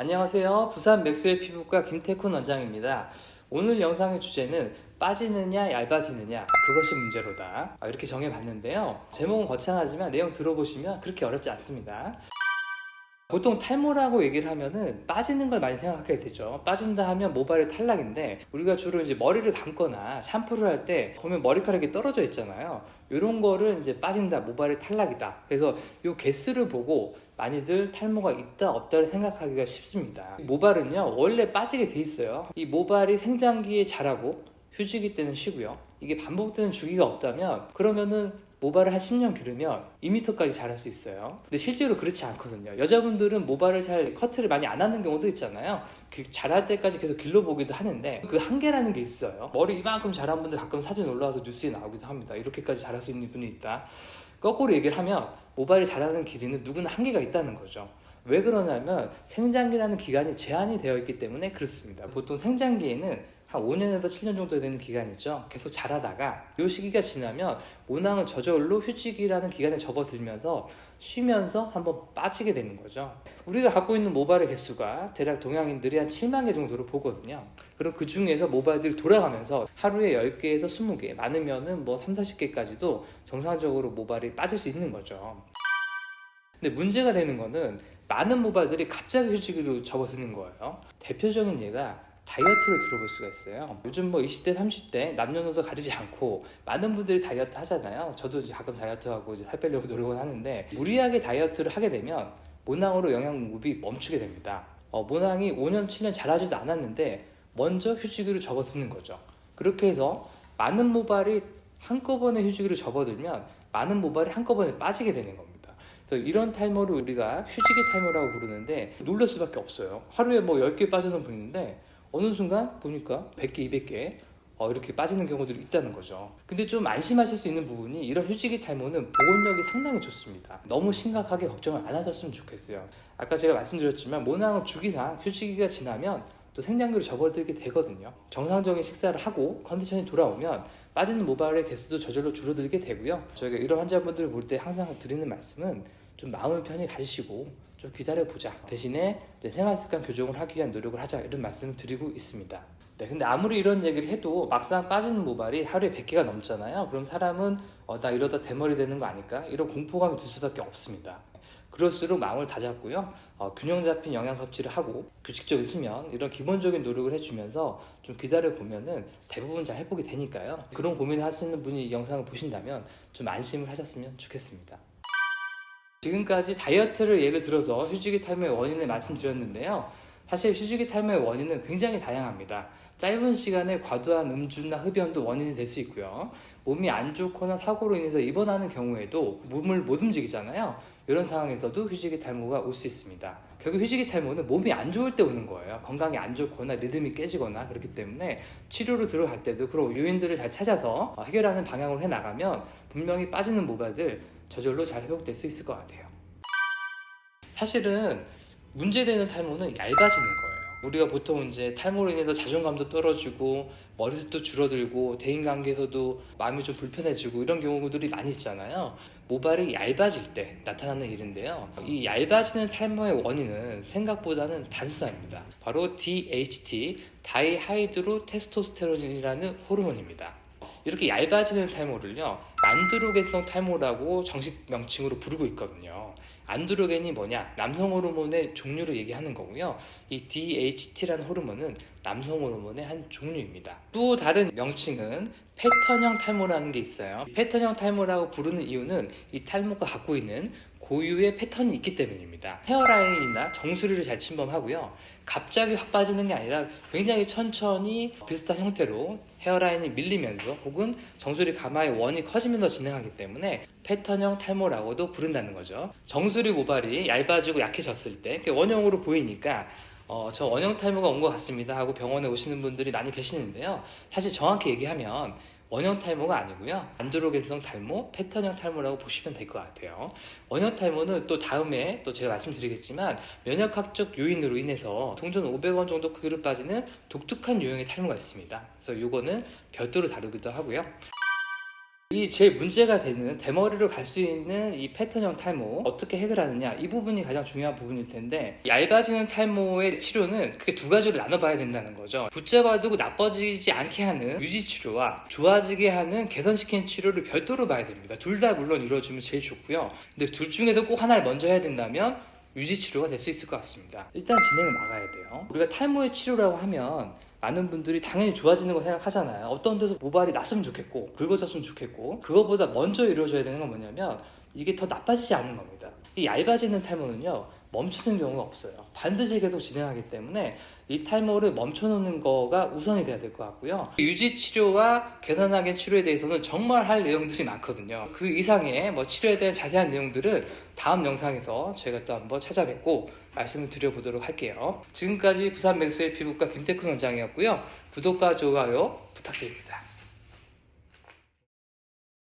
안녕하세요. 부산 맥스웰 피부과 김태훈 원장입니다. 오늘 영상의 주제는 빠지느냐 얇아지느냐 그것이 문제로다, 이렇게 정해봤는데요. 제목은 거창하지만 내용 들어보시면 그렇게 어렵지 않습니다. 보통 탈모라고 얘기를 하면은 빠지는 걸 많이 생각하게 되죠. 빠진다 하면 모발의 탈락인데, 우리가 주로 이제 머리를 감거나 샴푸를 할 때 보면 머리카락이 떨어져 있잖아요. 이런 거를 이제 빠진다, 모발의 탈락이다. 그래서 이 개수를 보고 많이들 탈모가 있다 없다를 생각하기가 쉽습니다. 모발은요 원래 빠지게 돼 있어요. 이 모발이 생장기에 자라고 휴지기 때는 쉬고요. 이게 반복되는 주기가 없다면, 그러면은 모발을 한 10년 기르면 2m까지 자랄 수 있어요. 근데 실제로 그렇지 않거든요. 여자분들은 모발을 잘 커트를 많이 안 하는 경우도 있잖아요. 자랄 때까지 계속 길러보기도 하는데 그 한계라는 게 있어요. 머리 이만큼 자란 분들 가끔 사진 올라와서 뉴스에 나오기도 합니다. 이렇게까지 자랄 수 있는 분이 있다. 거꾸로 얘기를 하면 모발이 자라는 길이는 누구나 한계가 있다는 거죠. 왜 그러냐면 생장기라는 기간이 제한이 되어 있기 때문에 그렇습니다. 보통 생장기에는 한 5년에서 7년 정도 되는 기간이죠. 계속 자라다가 이 시기가 지나면 모낭은 저절로 휴지기라는 기간에 접어들면서 쉬면서 한번 빠지게 되는 거죠. 우리가 갖고 있는 모발의 개수가 대략 동양인들이 한 7만 개 정도로 보거든요. 그럼 그 중에서 모발들이 돌아가면서 하루에 10개에서 20개, 많으면은 뭐 3, 40개까지도 정상적으로 모발이 빠질 수 있는 거죠. 근데 문제가 되는 거는 많은 모발들이 갑자기 휴지기로 접어드는 거예요. 대표적인 예가 다이어트를 들어볼 수가 있어요. 요즘 뭐 20대, 30대 남녀노소 가리지 않고 많은 분들이 다이어트 하잖아요. 저도 이제 가끔 다이어트하고 이제 살 빼려고 노력을 하는데, 무리하게 다이어트를 하게 되면 모낭으로 영양 공급이 멈추게 됩니다. 모낭이 5년, 7년 자라지도 않았는데 먼저 휴지기로 접어드는 거죠. 그렇게 해서 많은 모발이 한꺼번에 휴지기로 접어들면 많은 모발이 한꺼번에 빠지게 되는 겁니다. 그래서 이런 탈모를 우리가 휴지기 탈모라고 부르는데, 놀랄 수밖에 없어요. 하루에 뭐 10개 빠지는 분인데 어느 순간 보니까 100개, 200개 이렇게 빠지는 경우들이 있다는 거죠. 근데 좀 안심하실 수 있는 부분이, 이런 휴지기 탈모는 보건력이 상당히 좋습니다. 너무 심각하게 걱정을 안 하셨으면 좋겠어요. 아까 제가 말씀드렸지만 모낭은 주기상 휴지기가 지나면 또 생장기로 접어들게 되거든요. 정상적인 식사를 하고 컨디션이 돌아오면 빠지는 모발의 개수도 저절로 줄어들게 되고요. 저희가 이런 환자분들을 볼 때 항상 드리는 말씀은 좀 마음을 편히 가지시고 좀 기다려보자, 대신에 이제 생활습관 교정을 하기 위한 노력을 하자, 이런 말씀을 드리고 있습니다. 네, 근데 아무리 이런 얘기를 해도 막상 빠지는 모발이 하루에 100개가 넘잖아요. 그럼 사람은 나 이러다 대머리 되는 거 아닐까, 이런 공포감이 들 수밖에 없습니다. 그럴수록 마음을 다잡고요, 균형 잡힌 영양 섭취를 하고 규칙적인 수면, 이런 기본적인 노력을 해주면서 좀 기다려보면은 대부분 잘 회복이 되니까요. 그런 고민을 하시는 분이 이 영상을 보신다면 좀 안심을 하셨으면 좋겠습니다. 지금까지 다이어트를 예를 들어서 휴지기 탈모의 원인을 말씀드렸는데요. 사실 휴지기 탈모의 원인은 굉장히 다양합니다. 짧은 시간에 과도한 음주나 흡연도 원인이 될 수 있고요. 몸이 안 좋거나 사고로 인해서 입원하는 경우에도 몸을 못 움직이잖아요. 이런 상황에서도 휴지기 탈모가 올 수 있습니다. 결국 휴지기 탈모는 몸이 안 좋을 때 오는 거예요. 건강이 안 좋거나 리듬이 깨지거나. 그렇기 때문에 치료로 들어갈 때도 그런 요인들을 잘 찾아서 해결하는 방향으로 해나가면 분명히 빠지는 모발들 저절로 잘 회복될 수 있을 것 같아요. 사실은 문제되는 탈모는 얇아지는 거예요. 우리가 보통 이제 탈모로 인해서 자존감도 떨어지고 머리숱도 줄어들고 대인관계에서도 마음이 좀 불편해지고 이런 경우들이 많이 있잖아요. 모발이 얇아질 때 나타나는 일인데요. 이 얇아지는 탈모의 원인은 생각보다는 단순합니다. 바로 DHT, 다이하이드로 테스토스테론이라는 호르몬입니다. 이렇게 얇아지는 탈모를요, 안드로겐성 탈모라고 정식 명칭으로 부르고 있거든요. 안드로겐이 뭐냐? 남성 호르몬의 종류를 얘기하는 거고요. 이 DHT라는 호르몬은 남성 호르몬의 한 종류입니다. 또 다른 명칭은 패턴형 탈모라는 게 있어요. 패턴형 탈모라고 부르는 이유는 이 탈모가 갖고 있는 고유의 패턴이 있기 때문입니다. 헤어라인이나 정수리를 잘 침범하고요. 갑자기 확 빠지는 게 아니라 굉장히 천천히 비슷한 형태로 헤어라인이 밀리면서 혹은 정수리 가마의 원이 커지면서 진행하기 때문에 패턴형 탈모라고도 부른다는 거죠. 정수리 모발이 얇아지고 약해졌을 때 원형으로 보이니까 저 원형 탈모가 온 것 같습니다 하고 병원에 오시는 분들이 많이 계시는데요. 사실 정확히 얘기하면 원형 탈모가 아니고요, 안드로겐성 탈모, 패턴형 탈모라고 보시면 될 것 같아요. 원형 탈모는 또 다음에 또 제가 말씀드리겠지만 면역학적 요인으로 인해서 동전 500원 정도 크기로 빠지는 독특한 유형의 탈모가 있습니다. 그래서 이거는 별도로 다루기도 하고요. 이 제일 문제가 되는 대머리로 갈 수 있는 이 패턴형 탈모 어떻게 해결하느냐, 이 부분이 가장 중요한 부분일 텐데, 얇아지는 탈모의 치료는 크게 두 가지로 나눠봐야 된다는 거죠. 붙잡아두고 나빠지지 않게 하는 유지 치료와 좋아지게 하는 개선시키는 치료를 별도로 봐야 됩니다. 둘 다 물론 이루어지면 제일 좋고요. 근데 둘 중에도 꼭 하나를 먼저 해야 된다면 유지 치료가 될 수 있을 것 같습니다. 일단 진행을 막아야 돼요. 우리가 탈모의 치료라고 하면 많은 분들이 당연히 좋아지는 거 생각하잖아요. 어떤 데서 모발이 났으면 좋겠고 굵어졌으면 좋겠고, 그거보다 먼저 이루어져야 되는 건 뭐냐면 이게 더 나빠지지 않는 겁니다. 이 얇아지는 탈모는요, 멈추는 경우가 없어요. 반드시 계속 진행하기 때문에 이 탈모를 멈춰놓는 거가 우선이 돼야 될 것 같고요. 유지 치료와 개선하게 치료에 대해서는 정말 할 내용들이 많거든요. 그 이상의 치료에 대한 자세한 내용들은 다음 영상에서 제가 또 한번 찾아뵙고 말씀을 드려보도록 할게요. 지금까지 부산 맥스웰 피부과 김태훈 원장이었고요. 구독과 좋아요 부탁드립니다.